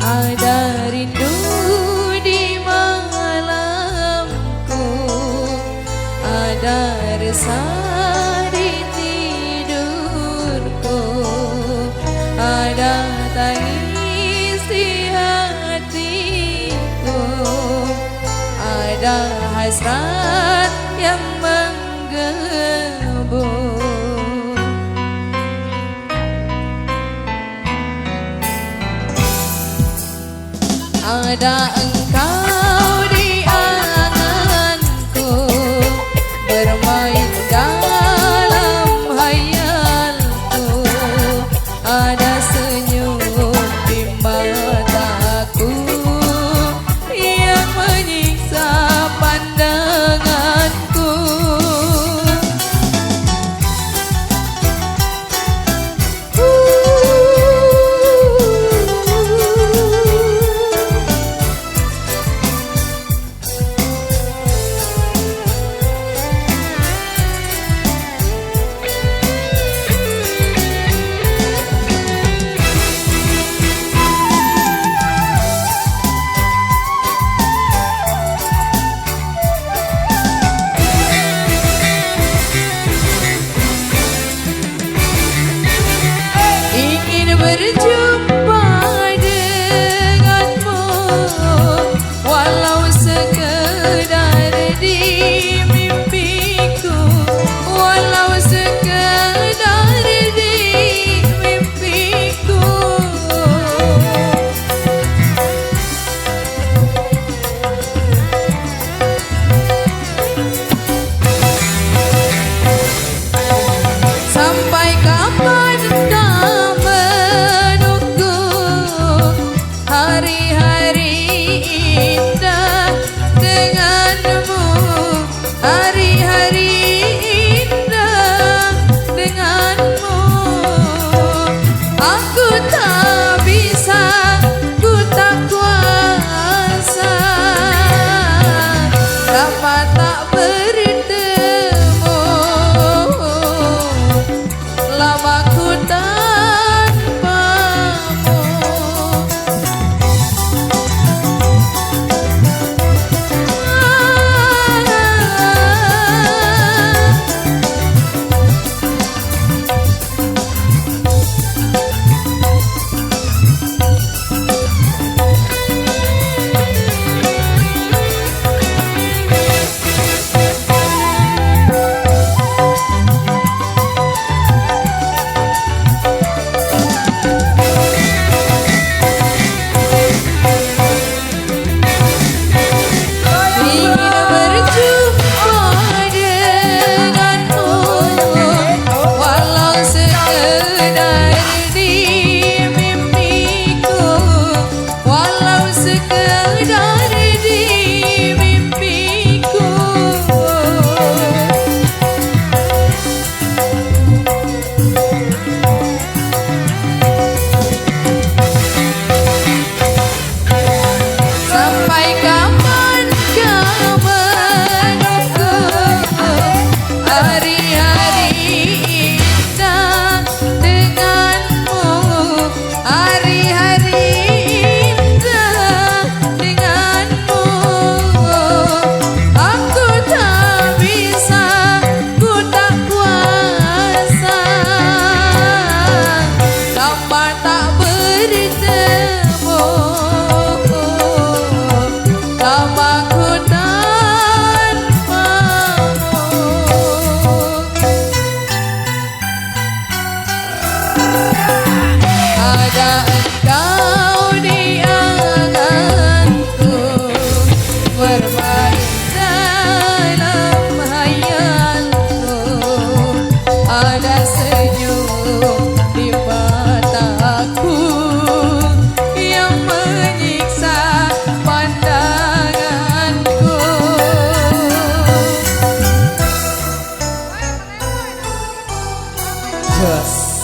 Ada rindu di malamku, ada resah di tidurku, ada tangis di hatiku, ada hasrat yang menggebu. Ada engkau di anganku, bermain dalam hayalku, ada senyum di mataku yang menyiksa pandanganku. Berjumpa denganmu, walau sekedar di mimpiku, walau sekedar di mimpiku. Sampai kapan hari-hari indah denganmu, hari-hari indah denganmu. Aku tak bisa, ku tak kuasa, dapat tak bertemu lama ku ada engkau di anganku, bermain dalam hayalku, ada senyum di mataku yang menyiksa pandanganku. Just